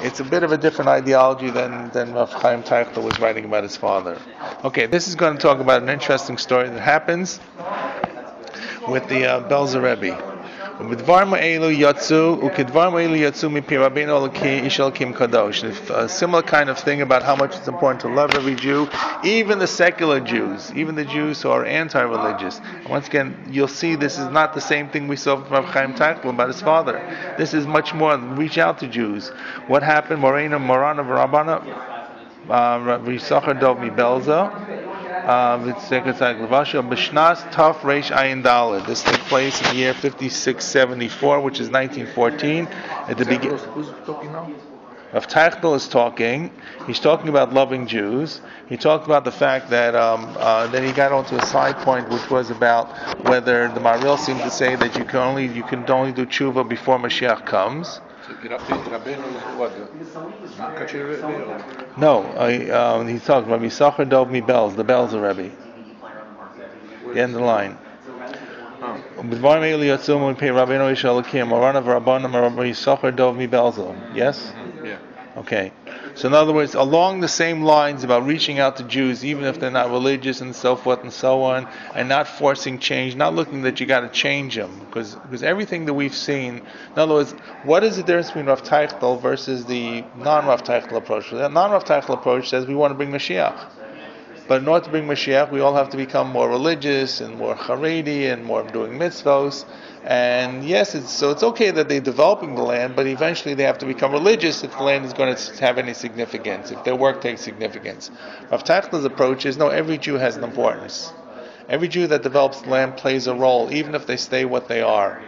it's a bit of a different ideology than Rav Chaim Teichel was writing about his father. Okay, this is going to talk about an interesting story that happens with the Belzer Rebbe. A similar kind of thing about how much it's important to love every Jew, even the secular Jews, even the Jews who are anti-religious. And once again, you'll see this is not the same thing we saw from Rav Chaim Teichel about his father. This is much more reach out to Jews. What happened? Morana Rabbi Yisachar Dov Belza. B'shnas Taf Reish Ayin Daled. This took place in the year 5674, which is 1914. At the beginning, who's talking now? Rav Teichel is talking. He's talking about loving Jews. He talked about the fact that then he got onto a side point, which was about whether the Maharil seemed to say that you can only do tshuva before Mashiach comes. No, he's talking about Yisachar Dov Belz, the Belzer Rebbe. The end of the line. Yes? Yeah. Okay. So in other words, along the same lines about reaching out to Jews, even if they're not religious and so forth and so on, and not forcing change, not looking that you got to change them, because everything that we've seen, in other words, what is the difference between Rav Teichel versus the non-Rav Teichel approach? The non-Rav Teichel approach says we want to bring Mashiach. But in order to bring Mashiach, we all have to become more religious and more Haredi and more doing mitzvos. And yes, it's okay that they're developing the land, but eventually they have to become religious if the land is going to have any significance, if their work takes significance. Rav Teichel's approach is, no, every Jew has an importance. Every Jew that develops the land plays a role, even if they stay what they are.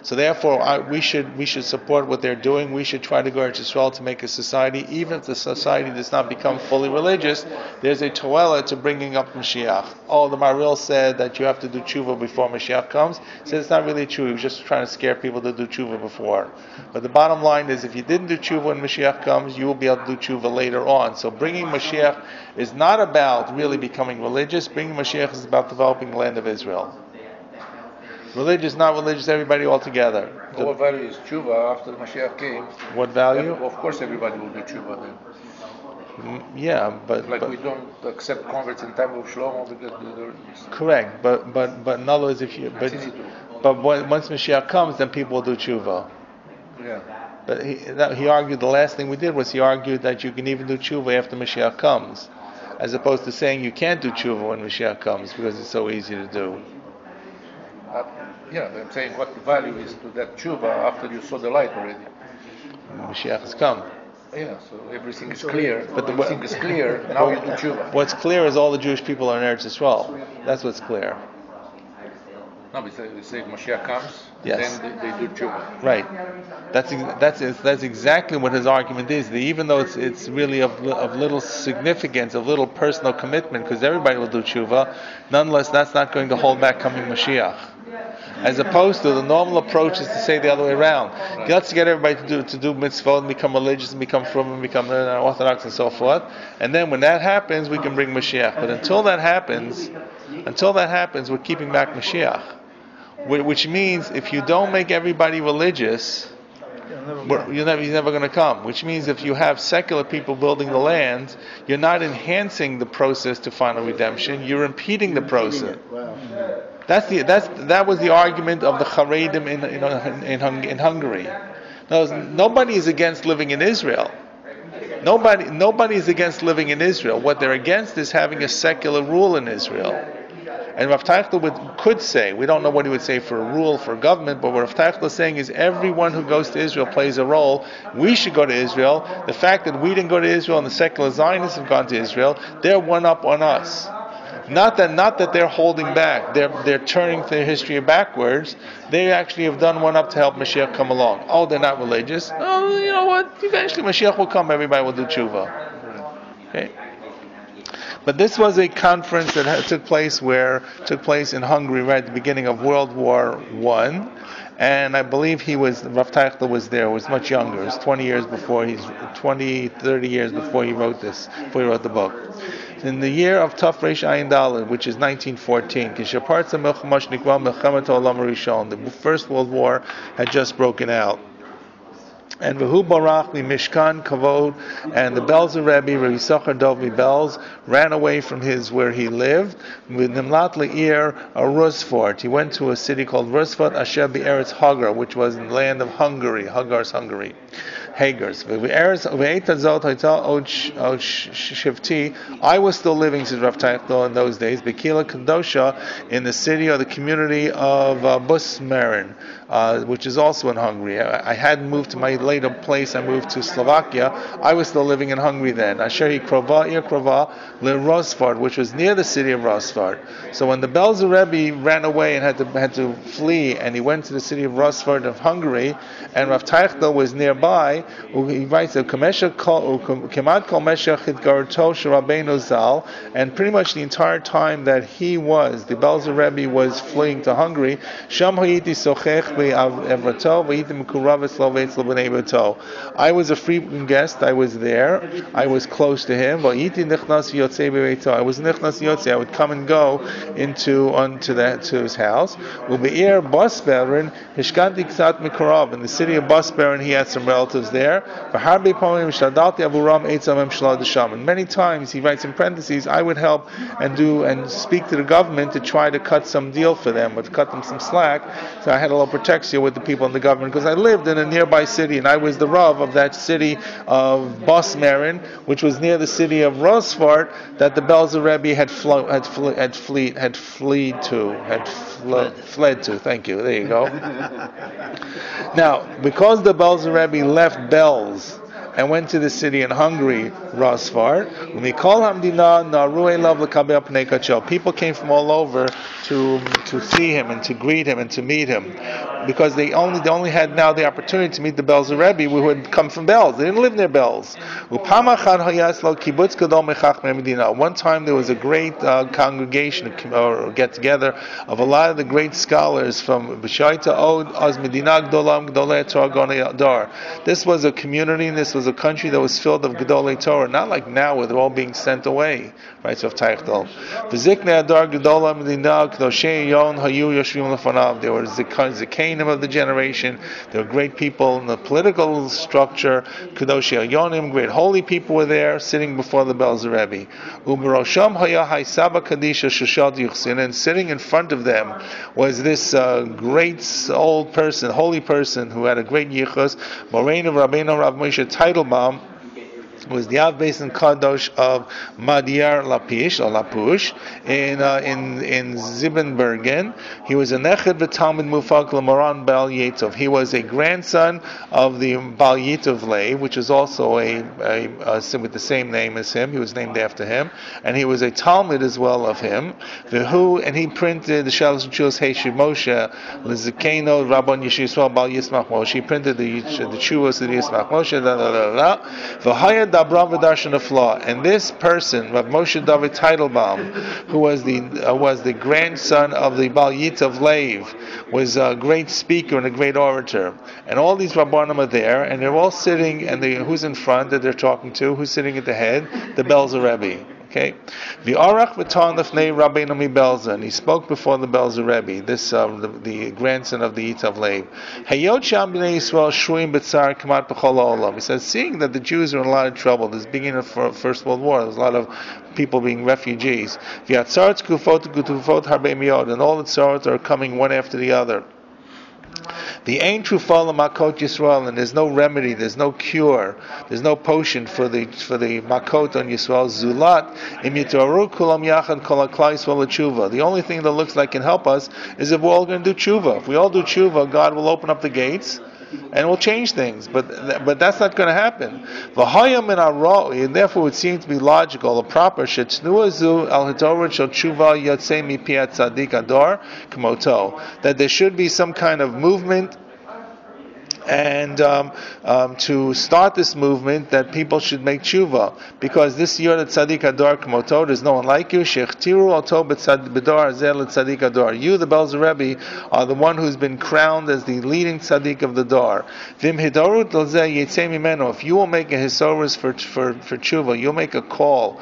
So therefore, we should support what they're doing. We should try to go to Israel to make a society, even if the society does not become fully religious, there's a toela to bringing up Mashiach. Oh, the Maharil said that you have to do tshuva before Mashiach comes. He said it's not really true. He was just trying to scare people to do tshuva before. But the bottom line is, if you didn't do tshuva when Mashiach comes, you will be able to do tshuva later on. So bringing Mashiach is not about really becoming religious. Bringing Mashiach is about developing the land of Israel. Religious, not religious, everybody all together. What value is tshuva after the Mashiach came? What value? Of course everybody will do tshuva then. Yeah, but we don't accept converts in time of Shlomo because they're correct, but in other words, once Mashiach comes, then people will do tshuva. Yeah. But he argued, the last thing we did was he argued that you can even do tshuva after Mashiach comes, as opposed to saying you can't do tshuva when Mashiach comes because it's so easy to do. I'm saying what the value is to that tshuva after you saw the light already. Mashiach has come. Yeah, so everything is clear. But everything is clear, now you do tshuva. What's clear is all the Jewish people are in Eretz Yisrael. That's what's clear. No, we say Mashiach comes, yes. Then they do tshuva. Right. That's exactly what his argument is. That even though it's really of little significance, of little personal commitment, because everybody will do tshuva, nonetheless, that's not going to hold back coming Mashiach. As opposed to the normal approach is to say the other way around. Let's get everybody to do mitzvot and become religious and become frum and become orthodox and so forth. And then when that happens, we can bring Mashiach. But until that happens, we're keeping back Mashiach. Which means if you don't make everybody religious, he's never going to come. Which means if you have secular people building the land, you're not enhancing the process to final redemption. You're impeding the process. That was the argument of the Haredim in Hungary. Nobody is against living in Israel. Nobody is against living in Israel. What they're against is having a secular rule in Israel. And Rav Teichel could say, we don't know what he would say for a rule, for a government, but what Rav Teichel is saying is everyone who goes to Israel plays a role. We should go to Israel. The fact that we didn't go to Israel and the secular Zionists have gone to Israel, they're one up on us. Not that they're holding back. They're turning their history backwards. They actually have done one up to help Mashiach come along. Oh, they're not religious. Oh, you know what? Eventually Mashiach will come. Everybody will do tshuva. Okay. But this was a conference that took place in Hungary right at the beginning of World War I. And I believe Rav Teichel was there. He was much younger. It was 30 years before he wrote the book. In the year of Taf Reish Ayin Daled, which is 1914, the First World War had just broken out. And Vehu Barach mi Mishkan Kavod, and the Belzer Rebbe, Rabbi Yisachar Dovi Belz, ran away from where he lived, with Nimlat Le'ir a Rusfort. He went to a city called Rusfort, Asher Be'eretz Hagar, which was in the land of Hungary, Hagar's Hungary. Hagars. I was still living, says Rav Teichel, in those days, Bekila Kadosha, in the city or the community of Busmarin, which is also in Hungary. I hadn't moved to my later place, I moved to Slovakia. I was still living in Hungary then. Asheri Krova, Ir Krova, Le Rosford, which was near the city of Rosford. So when the Belzer Rebbe ran away and had to flee, and he went to the city of Rosford of Hungary, and Rav Teichel was nearby, he writes and pretty much the entire time that the Belzer Rebbe was fleeing to Hungary, I was a frequent guest, I was there, I was close to him, I was nichnas yotze, I would come and go to his house. In the city of Busbaron, he had some relatives there. And many times, he writes in parentheses, I would help and speak to the government to try to cut some deal for them, or to cut them some slack. So I had a little protection with the people in the government, because I lived in a nearby city, and I was the Rav of that city of Busmarin, which was near the city of Rosfort, that the Belzer Rebbe had fled to. Thank you. There you go. Now, because the Belzer Rebbe left Belz and went to the city in Hungary, Rosfart, people came from all over to see him and to greet him and to meet him, because they only had now the opportunity to meet the Belzer Rebbe who had come from Belz. They didn't live near Belz. One time there was a great congregation or get together of a lot of the great scholars from B'Shaita Od Az Medina Gdolam Gdolei Torah Gonei Dar. This was a community, and this was a country that was filled of Gdolei Torah, not like now where they're all being sent away. Right, so Teichel. V'Ziknei Adar Gdola Medina Kdoshei Yon Hayu Yoshvim Lefanav. They were Zikanim of the generation. They were great people in the political structure. Kdoshei Yonim, great holy people were there, sitting before the Belzer Rebbe. U'Barosham Haya Haisaba Kadisha Shushat Yuchsin, and sitting in front of them was this great old person, holy person, who had a great yichus. Morain of Rabbeinu Rav Moshe Teitelbaum, was the Av Beis and Kadosh of Madiyar Lapish or Lapush in Siebenbergen. He was a Neched v'Talmid Mufak l'Moran Bal Yetov. He was a grandson of the Bal Yetov Lev, which is also a with the same name as him. He was named after him, and he was a Talmud as well of him. And he printed the Shalosh Chulos Heishiv Moshe L'Zekeno Rabban Yisrael Bal Yismach Moshe. He printed the Chuvos of the Yismach Moshe. And this person, Rav Moshe David Teitelbaum, who was the grandson of the Bal Yitov Lev, was a great speaker and a great orator. And all these Rabbanim are there, and they're all sitting, and who's in front that they're talking to? Who's sitting at the head? The Belzer Rebbe. Okay, the Arach v'Tan lefnei Rabbeinu mi Belzer, and he spoke before the Belzer Rebbe, this the grandson of the Yitav Lev. Hayot sham b'nei Yisrael shruim b'tzar kamat b'chol ha'olam. He says, seeing that the Jews are in a lot of trouble, this beginning of First World War, there's a lot of people being refugees. V'yatzar tkufot kutufot harbe miyod, and all the tzarot are coming one after the other. The ain trufal makot Yisrael, and there's no remedy, there's no cure, there's no potion for the makot on Yisrael. Zulat im yitaru kulam yachad kol haklal Yisrael tshuva. The only thing that looks like can help us is if we're all going to do tshuva. If we all do tshuva, God will open up the gates and will change things, but that's not going to happen. And therefore, it would seem to be logical, the proper that there should be some kind of movement, and to start this movement, that people should make tshuva, because this year at Tzadik Ador Kmoto, there's no one like you. Shechtiru Oto B'Dor Azel Tzadik Ador. You, the Belzer Rebbe, are the one who's been crowned as the leading Tzadik of the Dor. Vim Hidorut L'Zeh Yitzei Mimeno. If you will make a hisorus for tshuva, you'll make a call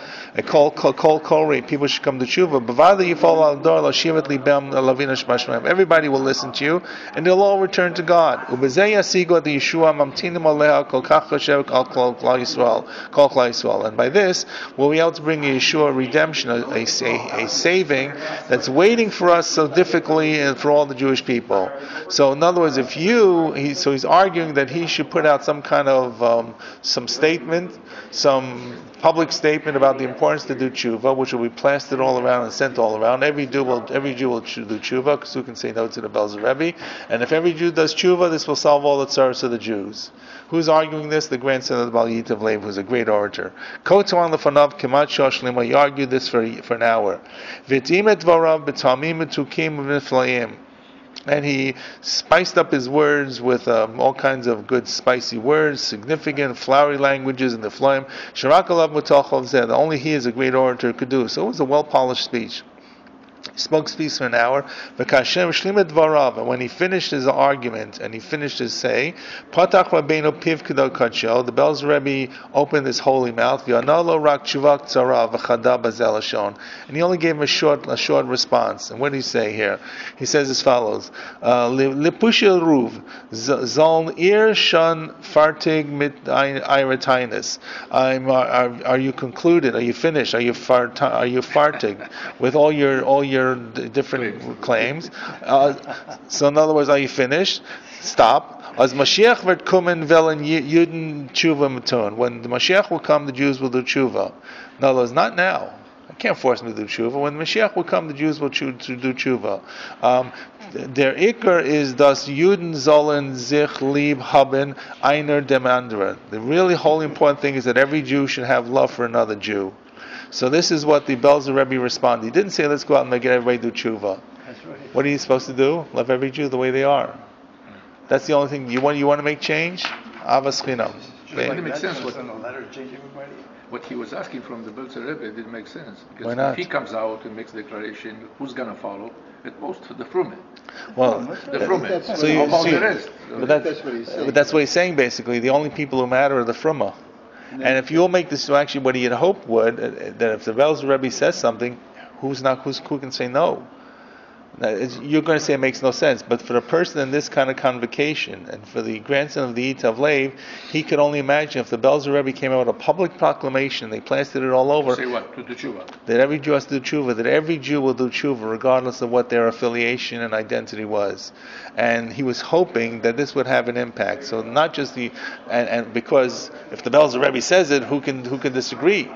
rate. People should come to tshuva. B'Vada Yifol Al Dor L'Shivat Libem Lavina Shmashmem. Everybody will listen to you, and they'll all return to God. Ubezeh yasigu the Yeshua mamtinim aleha kol kach choshev kol klal Yisrael. And by this, we'll be able to bring a Yeshua redemption, a saving that's waiting for us so difficultly and for all the Jewish people. So in other words, he's arguing that he should put out some kind of some statement, some public statement about the importance to do tshuva, which will be plastered all around and sent all around. Every Jew will do tshuva, because who can say no to the Belzer Rebbe? And if every Jew does tshuva, this will solve all the tzaros of the Jews. Who's arguing this? The grandson of the Baal Yitav Lev, who's a great orator. Kotzwan lefanav kemat shoshlim. He argued this for an hour. V'tim et dvarav b'tamim etukim v'niflaim. And he spiced up his words with all kinds of good spicy words, significant, flowery languages in the flame. Sharak alav mutachov said only he as a great orator could do. So it was a well-polished speech. He spoke speech for an hour. And when he finished his argument and he finished his say, Patach Rabbeinu Piv Kedal Kadsho, the Belzer Rebbe opened his holy mouth. And he only gave him a short response. And what did he say here? He says as follows: Lipushil Ruv Zoln Ir Shan Fartig Mit Iratainis. Are you concluded? Are you finished? Are you fartig with all your different claims? So in other words, are you finished? Stop. As Mashiach wird kommen velen Yuden tshuva matun. When the Mashiach will come, the Jews will do tshuva. In other words, not now. I can't force them to do tshuva. When the Mashiach will come, the Jews will do tshuva. Their ikar is das Juden sollen sich lieb haben einer dem anderen. The really whole important thing is that every Jew should have love for another Jew. So this is what the Belzer Rebbe responded. He didn't say, let's go out and make everybody do tshuva. What are you supposed to do? Love every Jew the way they are. That's the only thing. You want to make change? Avas chinam. It didn't make sense. What he was asking from the Belzer Rebbe didn't make sense. Because if he comes out and makes a declaration, who's going to follow? It goes to the Frumen. Well, the Frumen. So you see, the rest? But that's what he's saying basically. The only people who matter are the Fruma. And if you'll make this actually what he had hoped would, that if the Belzer Rebbe says something, who can say no? You're going to say it makes no sense, but for a person in this kind of convocation, and for the grandson of the Yitav Lev, he could only imagine if the Belzer Rebbe came out with a public proclamation, they plastered it all over. Say what? To do tshuva. That every Jew has to do tshuva, that every Jew will do tshuva regardless of what their affiliation and identity was. And he was hoping that this would have an impact. So not just and because if the Belzer Rebbe says it, who can disagree?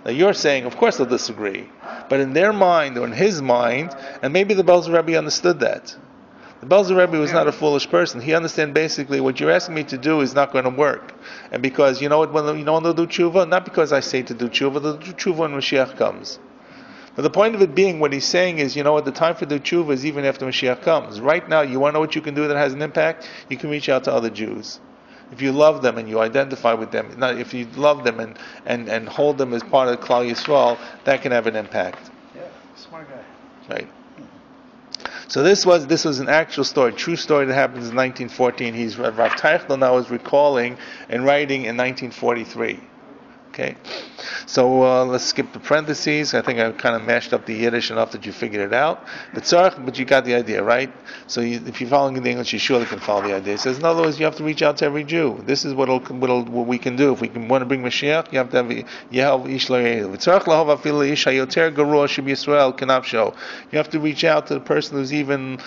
Now you're saying, of course they'll disagree. But in their mind, or in his mind, and maybe the Belzer Rebbe understood that. The Belzer Rebbe was not a foolish person. He understood basically what you're asking me to do is not going to work. And because, you know what, when they'll do tshuva, not because I say to do tshuva, they'll do tshuva when Mashiach comes. But the point of it being, what he's saying is, you know what, the time for do tshuva is even after Mashiach comes. Right now, you want to know what you can do that has an impact? You can reach out to other Jews. If you love them and you identify with them, if you love them and hold them as part of the Klal Yisrael, that can have an impact. Yeah, smart guy. Right. So this was an actual story, true story that happens in 1914. Rav Teichel now is recalling and writing in 1943. Okay, so let's skip the parentheses. I think I kind of mashed up the Yiddish enough that you figured it out. But you got the idea, right? So if you're following in the English, you surely can follow the idea. It says, in other words, you have to reach out to every Jew. This is what we can do. If we want to bring Mashiach, you have to have Yehav Ish L'Yehu. You have to reach out to the person who's even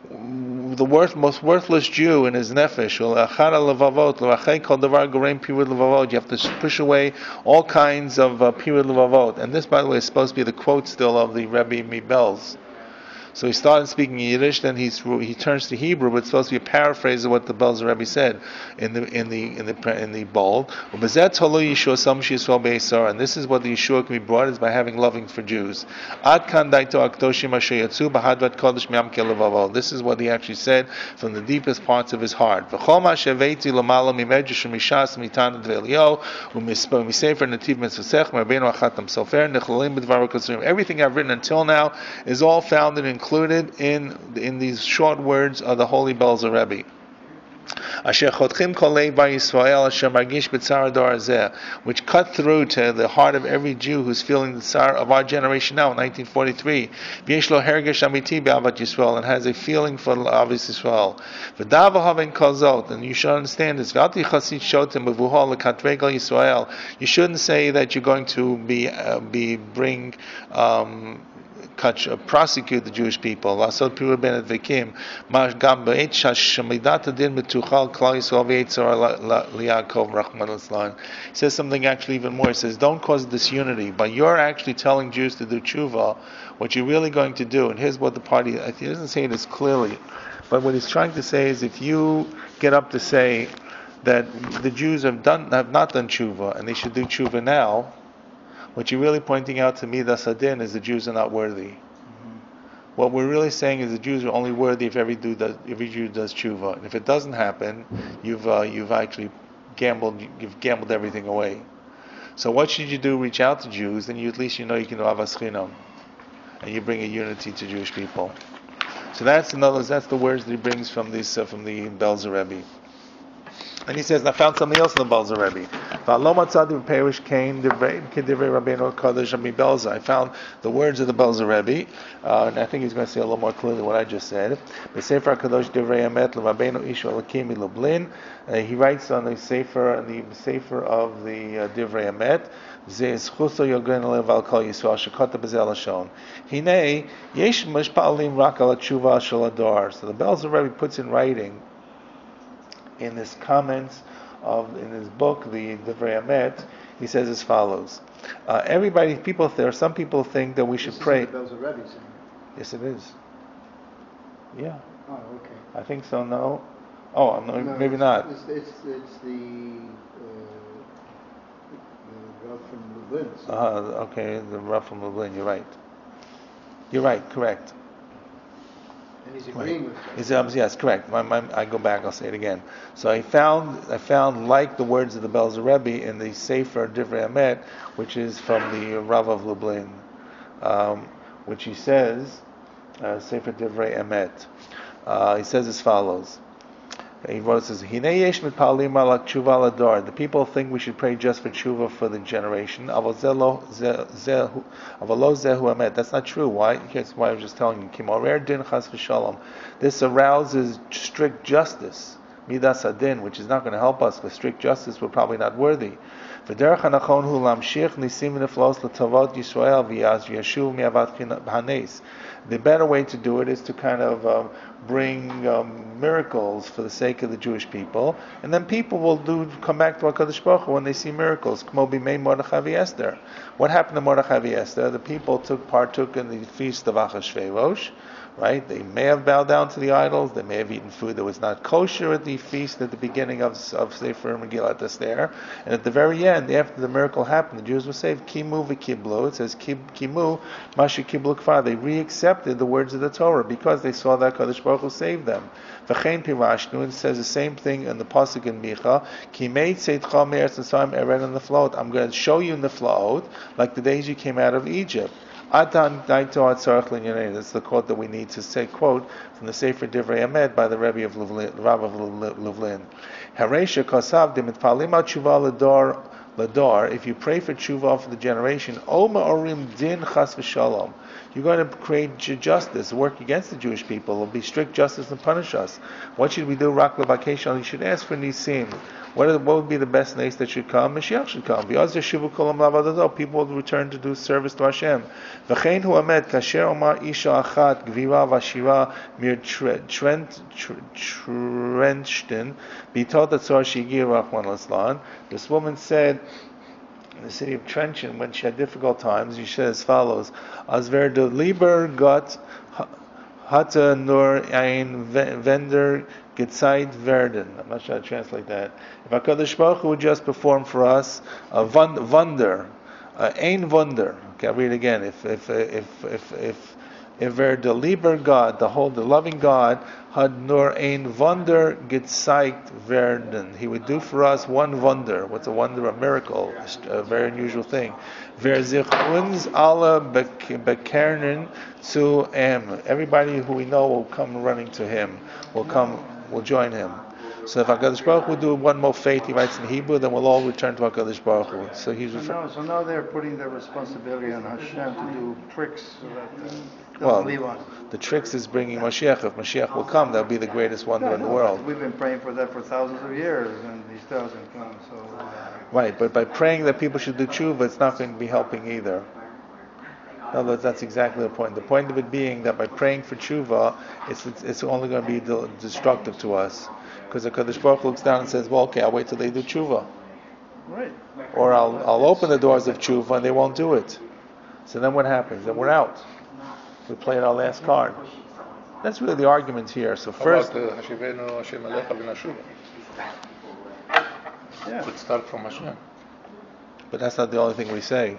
the most worthless Jew in his nefesh. You have to push away all kinds of pirud levavot. And this, by the way, is supposed to be the quote still of the Rebbe Mibel's. So he started speaking Yiddish, then he turns to Hebrew, but it's supposed to be a paraphrase of what the Belzer Rebbe said in the bold. And this is what the Yeshua can be brought is by having loving for Jews. This is what he actually said from the deepest parts of his heart. Everything I've written until now is all found and included in these short words of the Holy Belzer Rebbe. Asher chotchim kol lev bar Yisrael asher margish b'tzar ador hazeh, which cut through to the heart of every Jew who's feeling the tsar of our generation now, 1943. V'yesh lo hergesh amiti be'avat Yisrael, and has a feeling for Ahavas Yisrael. V'dav haven kol zot, and you should understand this. V'alti chasid shotem b'vuhol l'katregel Yisrael. You shouldn't say that you're going to prosecute the Jewish people. He says something actually even more. He says, don't cause disunity, but you're actually telling Jews to do tshuva. What you're really going to do, and here's what the party, he doesn't say this clearly, but what he's trying to say is, if you get up to say that the Jews have not done tshuva and they should do tshuva now, what you're really pointing out to me, Midas Hadin, is the Jews are not worthy. Mm-hmm. What we're really saying is the Jews are only worthy if every Jew does tshuva. And if it doesn't happen, you've actually gambled everything away. So what should you do? Reach out to Jews, then at least you know you can do Avas Chinam, and you bring a unity to Jewish people. So that's the words that he brings from the Belzer Rebbe. And he says, and I found something else in the Belzer Rebbe. I found the words of the Belzer Rebbe, and I think he's going to say a little more clearly what I just said. He writes on the Sefer of the Divrei Emet. So the Belzer Rebbe puts in writing, in his comments in his book, the Divrei Emet, he says as follows: some people think that we should pray. This is the Belzer Rebbe saying. Yes, it is. Yeah. Oh, okay. I think so. No. Oh, no, maybe not. It's the Rav from Lublin. Okay, the Rav from Lublin. You're right. Correct. And he's agreeing with that. Yes, correct. I go back. I'll say it again. So I found like the words of the Belzer Rebbe in the Sefer Divrei Emet, which is from the Rav of Lublin, which he says, Sefer Divrei Emet. He says as follows. He says, the people think we should pray just for tshuva for the generation. That's not true. Why? Here's why I was just telling you. This arouses strict justice, midas hadin, which is not going to help us, because strict justice we're probably not worthy. The better way to do it is to kind of bring miracles for the sake of the Jewish people, and then people will come back to HaKadosh Baruch Hu when they see miracles. What happened to Mordechai and Esther? The people partook in the feast of Achashverosh. Right? They may have bowed down to the idols. They may have eaten food that was not kosher at the feast at the beginning of Sefer Megillat Esther. And at the very end, after the miracle happened, the Jews were saved. Kimu v'kiblu. It says kimu mashu kiblu kfar. They re-accepted the words of the Torah because they saw that Kadosh Baruch Hu saved them. V'chein pirashnu. It says the same thing in the pasuk in Micha. Kimei tzeitzcha me'eretz Mitzrayim eren in the float. I'm going to show you in the float like the days you came out of Egypt. That's the quote that we need to say, quote from the Sefer Divrei Emet by the Rebbe of Lublin, Rav of Lublin. If you pray for tshuva for the generation, you're going to create justice, work against the Jewish people. It will be strict justice and punish us. What should we do? Rak lebakeshal. You should ask for nisim. What would be the best nace that should come? Mashiach should come. People will return to do service to Hashem. V'chein hu amet kasher omar isha achat gvira v'ashira mir Trenchton bitot atzor shigir rachman l'slan. This woman said in the city of Trenchton, when she had difficult times, she said as follows: As wer de lieber Gott hatte nur ein Wender gezeigt werden. I'm not sure how to translate that. If HaKadosh Baruch Hu would just perform for us a wonder, ein Wunder. Okay, I'll read it again. If wer de lieber God, the loving God, had nur ein Wunder gezeigt werden. He would do for us one wonder. What's a wonder? A miracle, a very unusual thing. Wer sich uns alle bekehren zu Everybody who we know will come running to him. Will join him. So if HaKadosh Baruch Hu do one more fate, he writes in Hebrew, then we'll all return to HaKadosh Baruch Hu. So he's so now they're putting the responsibility on Hashem to do tricks so that they'll believe on it. The tricks is bringing Mashiach. If Mashiach will come, that'll be the greatest wonder in the world. We've been praying for that for thousands of years, and he still hasn't come. So. Right, but by praying that people should do tshuva, it's not going to be helping either. In other words, that's exactly the point. The point of it being that by praying for tshuva, it's only going to be destructive to us. Because the HaKadosh Baruch Hu looks down and says, well, okay, I'll wait till they do tshuva. Right. Or I'll open the doors of tshuva and they won't do it. So then what happens? Then we're out. We played our last card. That's really the argument here. So first... Yeah. Could start from Hashem. But that's not the only thing we say.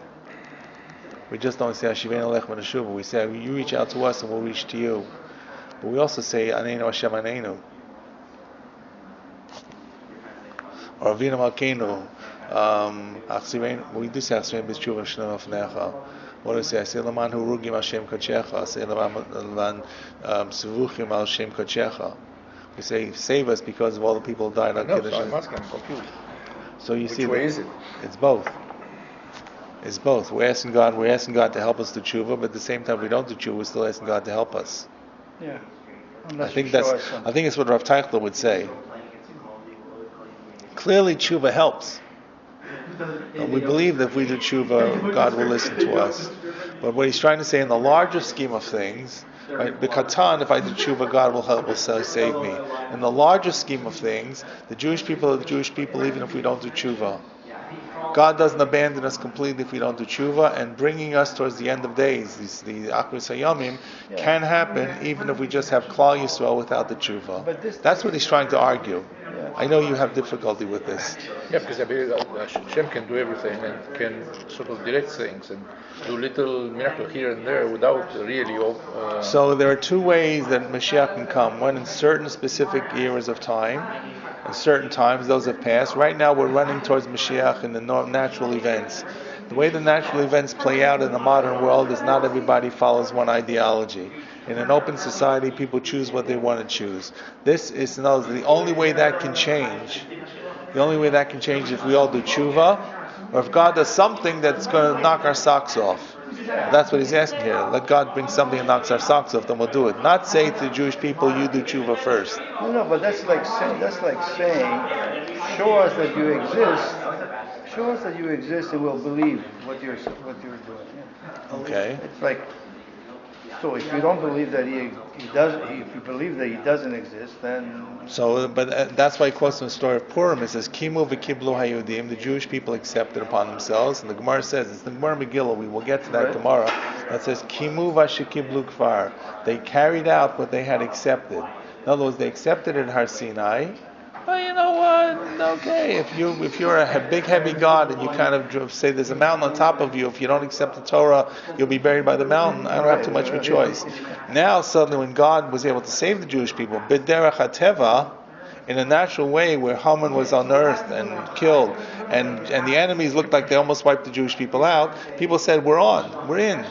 We just don't say Hashivenu Lech V'Nashuva. We say you reach out to us and we'll reach to you. But we also say Aneinu Hashem Aneinu. Or Avinu Malkeinu. We do say Hashem B'Tshuva Shneim Afnecha. What do we say? I say Laman Hurugim Hashem Kodshecha. I say Laman Sevuchim Al Hashem Kodshecha. We say save us because of all the people who died on Kiddush. I'm confused. So you see, which way is it? It's both. It's both. We're asking God to help us do tshuva, but at the same time we don't do tshuva, we're still asking God to help us. Yeah. I think it's what Rav Teichler would say. Clearly tshuva helps. And we believe that if we do tshuva, God will listen to us. But what he's trying to say in the larger scheme of things, right, B'katan, if I do tshuva, God will save me. In the larger scheme of things, the Jewish people are the Jewish people even if we don't do tshuva. God doesn't abandon us completely if we don't do tshuva, and bringing us towards the end of days, the Akhris HaYomim, can happen even if we just have Klal Yisrael without the tshuva. That's what he's trying to argue. I know you have difficulty with this. Yeah, because I believe Hashem can do everything and can sort of direct things and do little miracle here and there without really... So there are two ways that Mashiach can come. One in certain specific eras of time, and certain times, those have passed. Right now we're running towards Mashiach in the natural events. The way the natural events play out in the modern world is not everybody follows one ideology. In an open society, people choose what they want to choose. This is the only way that can change. The only way that can change is if we all do tshuva, or if God does something that's going to knock our socks off. That's what he's asking here. Let God bring something that knocks our socks off, then we'll do it. Not say to the Jewish people, you do tshuva first. No, but that's like saying, show us that you exist. Show us that you exist, and we'll believe what you're doing. Yeah. Okay. It's like, so if you don't believe that he does, if you believe that he doesn't exist, then... So, but that's why he quotes in the story of Purim. It says, Kimu v'kiblu hayudim, the Jewish people accepted upon themselves. And the Gemara says, it's the Gemara Megillah, we will get to that Gemara, that says, Kimu v'shekiblu kfar. They carried out what they had accepted. In other words, they accepted it at Har Sinai. Well, you know what? Okay, if you're a big heavy God and you kind of say there's a mountain on top of you, if you don't accept the Torah, you'll be buried by the mountain. I don't have too much of a choice. Now suddenly, when God was able to save the Jewish people, b'derech hateva, in a natural way, where Haman was unearthed and killed, and the enemies looked like they almost wiped the Jewish people out, people said, we're in.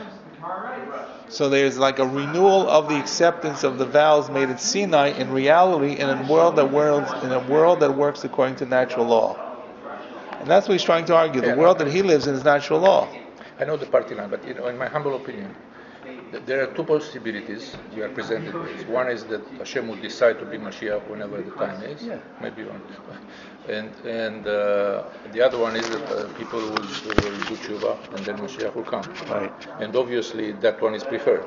So there's like a renewal of the acceptance of the vows made at Sinai in reality in a world that works according to natural law. And that's what he's trying to argue. The world that he lives in is natural law. I know the party line, but in my humble opinion, there are two possibilities we are presented with. One is that Hashem will decide to bring Mashiach whenever the time is, maybe one. And the other one is that people will do tshuva and then Mashiach will come. Right. And obviously that one is preferred.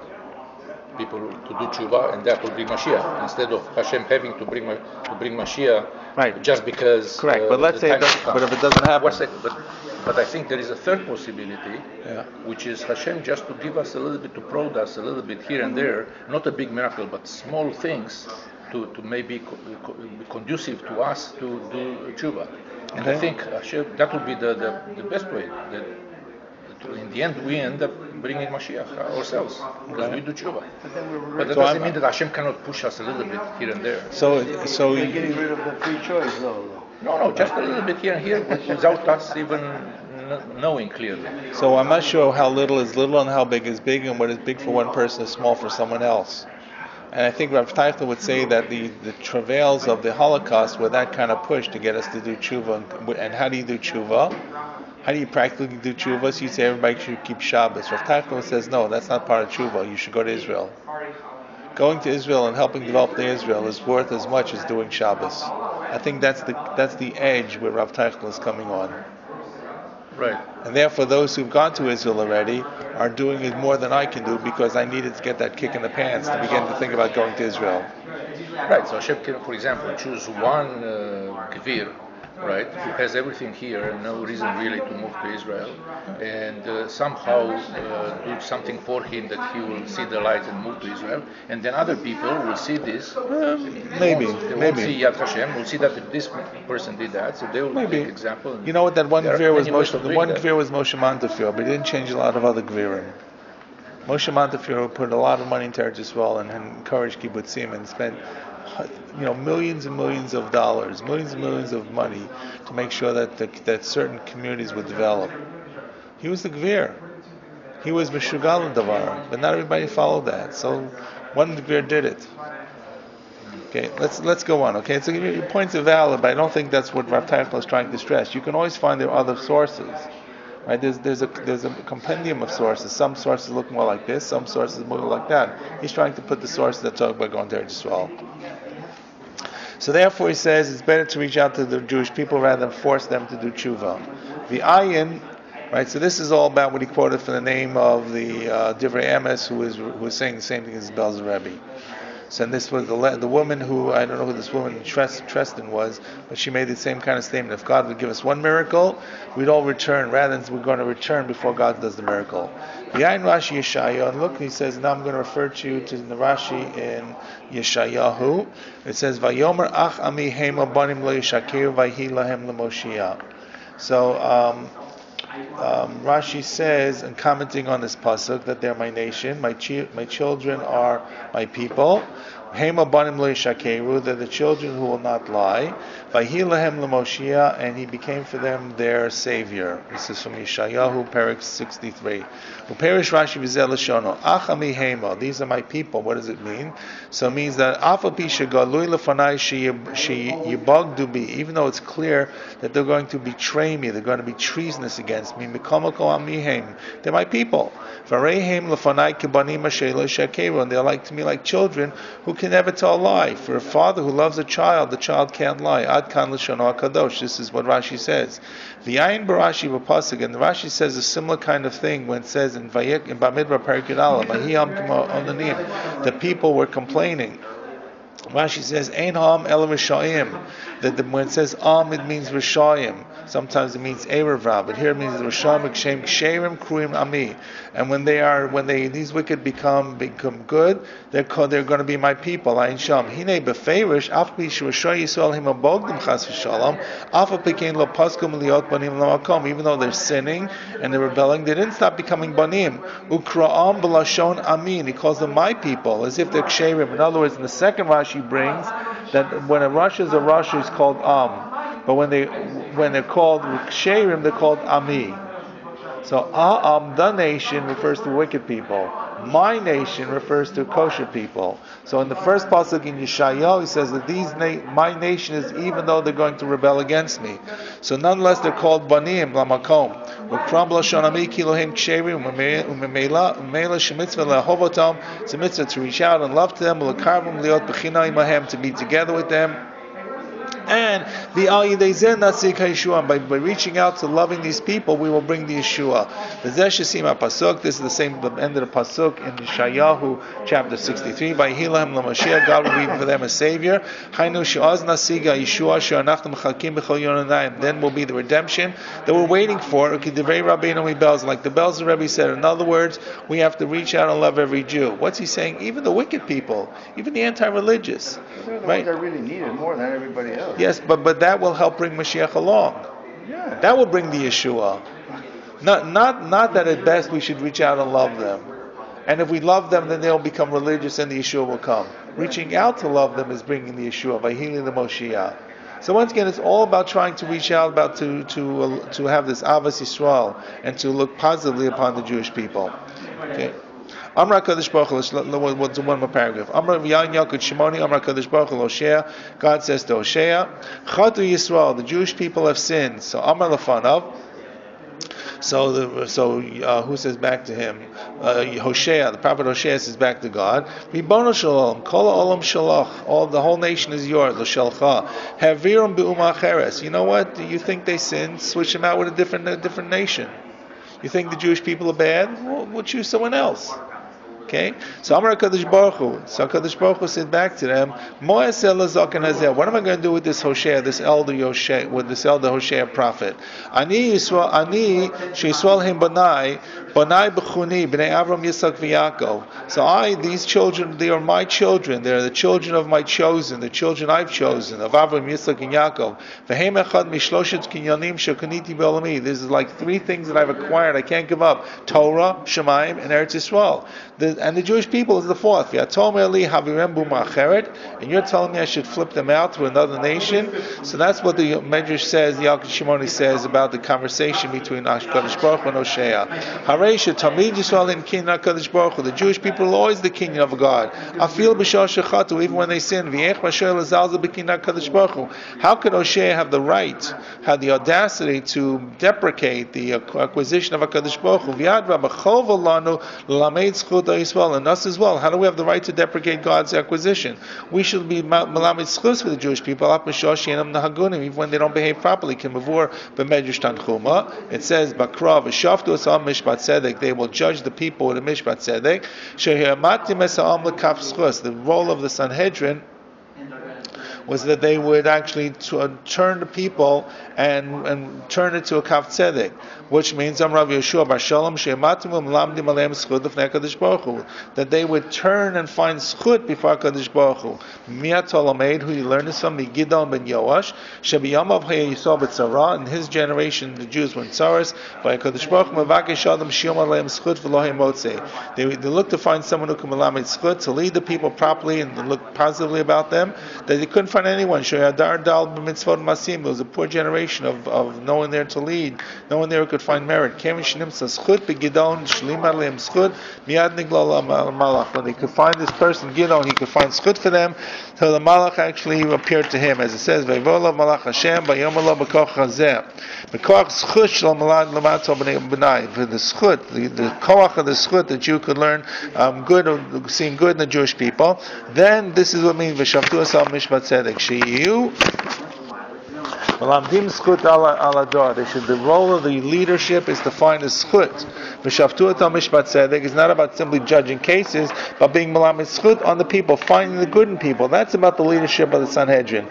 People to do tshuva and that will bring Mashiach instead of Hashem having to bring Mashiach, right, just because. Correct. But let's say, but if it doesn't happen. But I think there is a third possibility, which is Hashem just to give us a little bit, to prod us a little bit here and there, not a big miracle, but small things to maybe be conducive to us to do tshuva. And I think Hashem, that would be the best way. In the end, we end up bringing Mashiach ourselves, because we do tshuva. But that doesn't mean that Hashem cannot push us a little bit here and there. So you're getting rid of the free choice, though. No, just a little bit here and here, without us even knowing clearly. So I'm not sure how little is little and how big is big, and what is big for one person is small for someone else. And I think Rav Teichler would say that the travails of the Holocaust were that kind of push to get us to do tshuva. And how do you do tshuva? How do you practically do tshuva? So you say everybody should keep Shabbos. Rav Teichler says no, that's not part of tshuva. You should go to Israel. Going to Israel and helping develop the Israel is worth as much as doing Shabbos. I think that's the edge where Rav Teichler is coming on. Right. And therefore, those who've gone to Israel already are doing it more than I can do because I needed to get that kick in the pants to begin to think about going to Israel. Right. So Hashem can, for example, choose one Gvir, right, who has everything here and no reason really to move to Israel, and somehow do something for him that he will see the light and move to Israel, and then other people will see this. Maybe. They won't see Yad Hashem. Will see that if this person did that, so they will take example. You know what? That one Gvir was Moshe Montefiore, but he didn't change a lot of other Gvirim. Moshe Montefiore put a lot of money into Eretz Yisrael and encouraged kibbutzim and spent millions and millions of dollars, millions and millions of money to make sure that certain communities would develop. He was the Gvir. He was Meshugal Davar, but not everybody followed that. So one Gvir did it. Okay, let's go on. Okay, so your points are valid, but I don't think that's what Rav Teichler is trying to stress. You can always find there are other sources. Right? There's a compendium of sources. Some sources look more like this, some sources more like that. He's trying to put the sources that talk about going to Eretz Yisrael. So therefore he says it's better to reach out to the Jewish people rather than force them to do tshuva. The ayin, right? So this is all about what he quoted from the name of the Divrei Emes, who was saying the same thing as Belzer Rebbe. So this was the woman who, I don't know who this woman Treston was, but she made the same kind of statement. If God would give us one miracle, we'd all return, rather than we're going to return before God does the miracle. The Ayin Rashi Yeshaya, and look, he says, now I'm going to refer to you to the Rashi in Yeshayahu. It says, Vayomer ach ami Em HaBanim lo yishakeru vayhi lahem l'Moshiach. So, Rashi says, and commenting on this pasuk, that they're my nation, my children are my people. Em HaBanim lo yishakeru, they're the children who will not lie. Vayhi lahem l'Moshiach, and he became for them their savior. This is from Yeshayahu, Perek 63. Uperish Rashi v'zeh l'shono, ach ami hema, these are my people. What does it mean? So it means that afa pi shegalui lefanai sheyibagdu bi, even though it's clear that they're going to betray me, they're going to be treasonous against me, mikomako amihem, they're my people. Vareihem lefanai kibanim asher lo yishakeru, and they're like to me like children who can never tell a lie. For a father who loves a child, the child can't lie. Ad kan l'shono hakadosh. This is what Rashi says. V'ayin b'Rashi v'pasuk, and Rashi says a similar kind of thing when it says in Bamidbar Perek Yud Aleph, the people were complaining. Rashi says, Ein ha'am el rishayim. That when it says am, it means rishayim. Sometimes it means erev, but here it means rishayim kshem ksherim kruim ami. And when these wicked become good, they're going to be my people. Ayin sham. Hine beferish af pi shushay Yisrael him abogdim chas v'shalom af pikein lo paskum liot banim lamakom. Even though they're sinning and they're rebelling, they didn't stop becoming banim. Ukraam b'lashon amin. He calls them my people, as if they're ksherim. In other words, in the second Rashi brings that when a Rosh is it's called Am, but when they're called Ksherim, they're called Ami. So Am, the nation, refers to wicked people. My nation refers to kosher people. So in the first pasuk in Yeshayahu, he says that my nation is, even though they're going to rebel against me. So nonetheless, they're called Banim Lamakom. It's a mitzvah to reach out and love to them, to be together with them. And by reaching out to loving these people, we will bring the Yeshua. This is the same end of the pasuk in Yeshayahu chapter 63. By Hilahem Lamashia, God will be for them a savior. Then will be the redemption that we're waiting for. Like the Belzer Rebbe said. In other words, we have to reach out and love every Jew. What's he saying? Even the wicked people, even the anti-religious, they're the right? ones that really need it more than everybody else. Yes, but that will help bring Mashiach along. Yeah. That will bring the Yeshua. Not that at best we should reach out and love them. And if we love them, then they'll become religious and the Yeshua will come. Reaching out to love them is bringing the Yeshua, by healing the Moshiach. So once again, it's all about trying to reach out, about to have this Avas Yisrael, and to look positively upon the Jewish people. Okay. Amra Kadosh Baruch Hu, what's one more paragraph? Amra V'yan Yalkut Shimoni, Amra Kadosh Baruch Hu Hoshea. God says to Hoshea, Chatu Yisrael, the Jewish people have sinned. So Amar Lefanav. So who says back to him? Hoshea, the prophet Hoshea says back to God, Ribono Shalom, Kol Olam Shalach, the whole nation is yours, L'Shalcha. Havirum Be'uma Acheres. You know what? You think they sinned? Switch them out with a different nation. You think the Jewish people are bad? Well, we'll choose someone else. Okay, so Amar Kadosh Baruch Hu. So Kadosh Baruch Hu said back to them, what am I going to do with this Hoshea, this elder Hoshea, with this elder Hoshea prophet? Ani she'Yisrael him banai b'chuni b'nei Avram Yitzchak v'Yaakov. So these children, they are my children. They are the children of my chosen, the children I've chosen, of Avram, Yitzchak, and Yaakov. V'heim echad mishloshet kinyanim shekaniti b'olami. This is like three things that I've acquired. I can't give up: Torah, Shemaim, and Eretz Yisrael. And the Jewish people is the fourth. And you're telling me I should flip them out to another nation? So that's what the Medrash says, the Yalkut Shimoni says about the conversation between Kadosh Baruch Hu and Hoshea. The Jewish people are always the kingdom of God. Even when they sin. How could Hoshea have the right, have the audacity to deprecate the acquisition of HaKadosh Baruch Hu? And us as well. How do we have the right to deprecate God's acquisition? We should be malamed schus for the Jewish people, even when they don't behave properly. It says, they will judge the people with a mishpat tzedek. The role of the Sanhedrin was that they would actually turn the people and turn it to a kaf tzedek, which means Rav Yeshua Bar Shalom that they would turn and find schut before Kadosh Baruch Hu. Who you learn this from? Gidon ben Yoash. Shebiyamav hayisol b'tzara. In his generation, the Jews were in tzaras. By Kadosh Baruch Hu mevakesh adam shiyom aleim schut v'lo himotzei. They look to find someone who can melamed schut, to lead the people properly and to look positively about them. That they couldn't find anyone. Shoyadar dal b'mitzvot masim. There was a poor generation of no one there to lead, no one there who could find merit. When they could find this person, Gidon, he could find schut for them, so the Malach actually appeared to him, as it says, the schut, the koach of the schut that you could learn good, seeing good in the Jewish people. Then this is what it means, v'shavtu asal mishpat tzedek, sheyu the role of the leadership is to find a schut. It's not about simply judging cases, but being melamed schut on the people, finding the good in people. That's about the leadership of the Sanhedrin.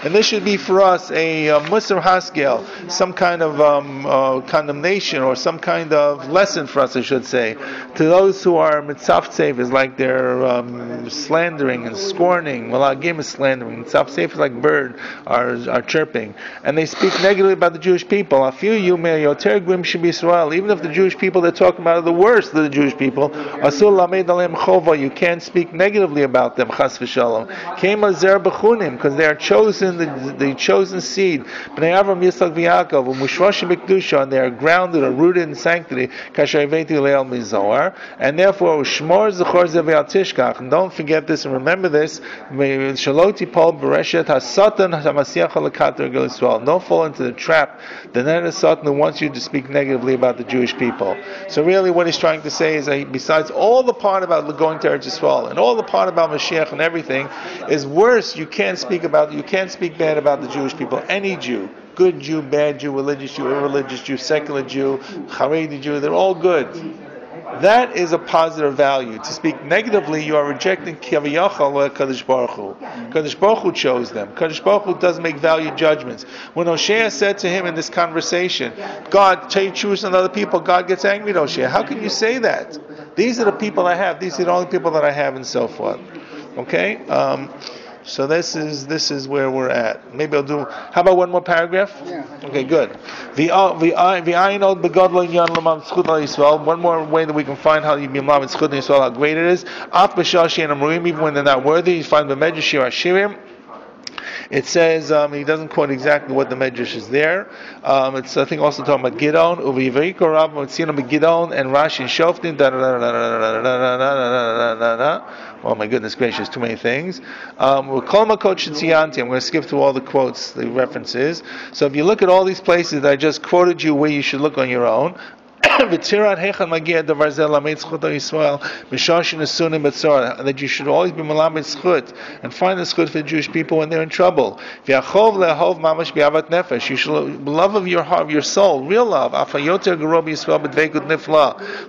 And this should be for us a musar haskel, some kind of condemnation or some kind of lesson for us, I should say, to those who are mitzaftzef, is like they're slandering and scorning. Malagim is slandering. Mitzaftzef is like bird are chirping, and they speak negatively about the Jewish people. A few you may yoter grim should be Israel. Even if the Jewish people they're talking about are the worst of the Jewish people, asul lamed alem chova. You can't speak negatively about them. Chas v'shalom. Kema zer b'chunim, because they are chosen, the chosen seed. Bnei Avram Yitzchak v'Yaakov u'mushroshim b'kedusha, and they are grounded or rooted in sanctity. Kasher aveti leil mizoar, and therefore shmor zechor zeve'al tishkach. And don't forget this and remember this. Shaloti pol bereshet hasatan hamasiach halakater gel Yisrael. Don't fall into the trap, the net of Satan who wants you to speak negatively about the Jewish people. So really what he's trying to say is that besides all the part about going to Eretz Yisrael and all the part about Mashiach and everything, is worse, you can't speak bad about the Jewish people. Any Jew, good Jew, bad Jew, religious Jew, irreligious Jew, secular Jew, Haredi Jew, they're all good. That is a positive value. To speak negatively, you are rejecting Kaviyachal Kadosh Baruch Hu. Kadosh Baruch Hu chose them. Kadosh Baruch Hu doesn't make value judgments. When Hoshea said to him in this conversation, God, choose another people, God gets angry at Hoshea. How can you say that? These are the people I have. These are the only people that I have, and so forth. Okay? So this is where we're at. Maybe I'll do. How about one more paragraph? Yeah. Okay, good. One more way that we can find how you be melamed schut Yisrael, how great it is. Even when they're not worthy, you find the Medrash Shir Hashirim. It says, he doesn't quote exactly what the Medrash is there. It's, I think, also talking about Gidon, Uvivriko Rav Motzino Gidon, and Rashi and Shoftim. Oh my goodness gracious, too many things. I'm going to skip through all the quotes, the references. So if you look at all these places that I just quoted you, where you should look on your own. That you should always be malamed schut and find the schut for the Jewish people when they're in trouble. You should love of your heart, of your soul, real love.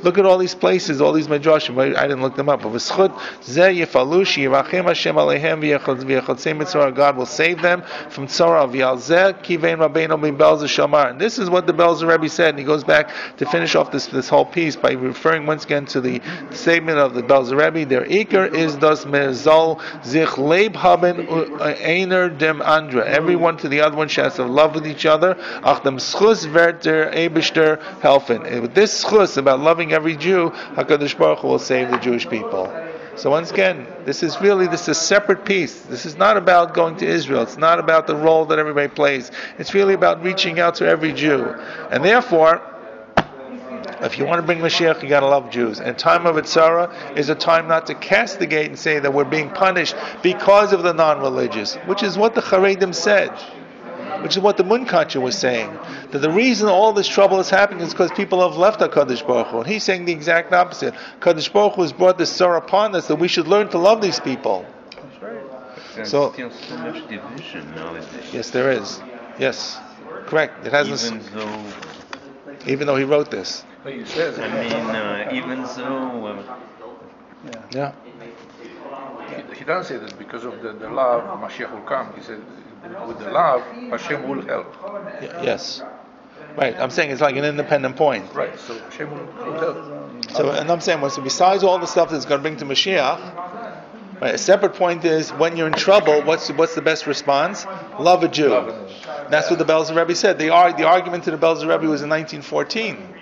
Look at all these places, all these medrashim. I didn't look them up. God will save them from tzara. And this is what the Belzer Rebbe said, and he goes back to finish off this whole piece by referring once again to the statement of the Belzer Rebbe. Their ikar is das merzol zich leib haben einer dem andere. Everyone to the other one has to love with each other. Ach dem schus wird der Eibishter helfen. With this schus about loving every Jew, HaKadosh Baruch Hu will save the Jewish people. So once again, this is a separate piece. This is not about going to Israel. It's not about the role that everybody plays. It's really about reaching out to every Jew. And therefore, if you want to bring Mashiach, you got to love Jews. And time of Itzara is a time not to castigate and say that we're being punished because of the non-religious, which is what the Charedim said, which is what the Munkacher was saying. That the reason all this trouble is happening is because people have left HaKadosh Baruch Hu. And he's saying the exact opposite. HaKadosh Baruch Hu has brought this sorrow upon us that we should learn to love these people. That's right. There's So, still so much division nowadays. yes, there is. Yes, correct. It hasn't. Even though he wrote this. But he says, Even so. Yeah. He doesn't say that because of the love, Mashiach will come. He said, with the love, Hashem will help. Yes. Right. I'm saying it's like an independent point. Right. So Hashem will help. So, and I'm saying, so besides all the stuff that's going to bring to Mashiach, right, a separate point is when you're in trouble, what's the best response? Love a Jew. That's what the Belzer Rebbe said. The argument to the Belzer Rebbe was in 1914.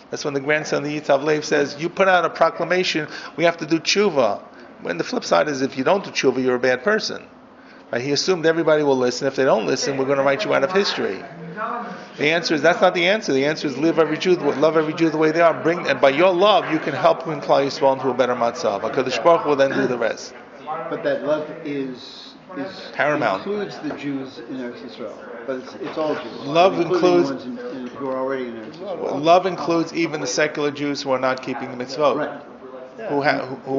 That's when the grandson of the Yitzav Lev says, you put out a proclamation, we have to do tshuva. When the flip side is, if you don't do tshuva, you're a bad person. Right? He assumed everybody will listen. If they don't listen, we're going to write you out of history. The answer is, that's not the answer. The answer is love every Jew the way they are. And by your love, you can help bring Klal Yisrael into a better matzav. HaKadosh Baruch Hu will then do the rest. But that love is paramount. Includes the Jews in Eretz Yisrael, but it's all Jews. Love includes the ones who are already in Eretz Yisrael. Love includes even the secular Jews who are not keeping the mitzvot. Right. Yeah. Who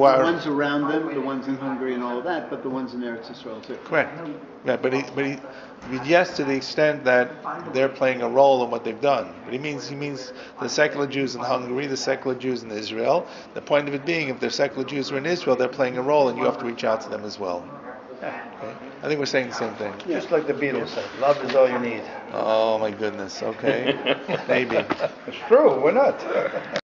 are the ones around them, the ones in Hungary and all of that, but the ones in Eretz Yisrael too. Correct. Yeah, but yes, to the extent that they're playing a role in what they've done. But he means the secular Jews in Hungary, the secular Jews in Israel. The point of it being, if the secular Jews are in Israel, they're playing a role, and you have to reach out to them as well. Okay? I think we're saying the same thing. Just like the Beatles said, love is all you need. Oh my goodness. Okay, maybe. It's true. We're not.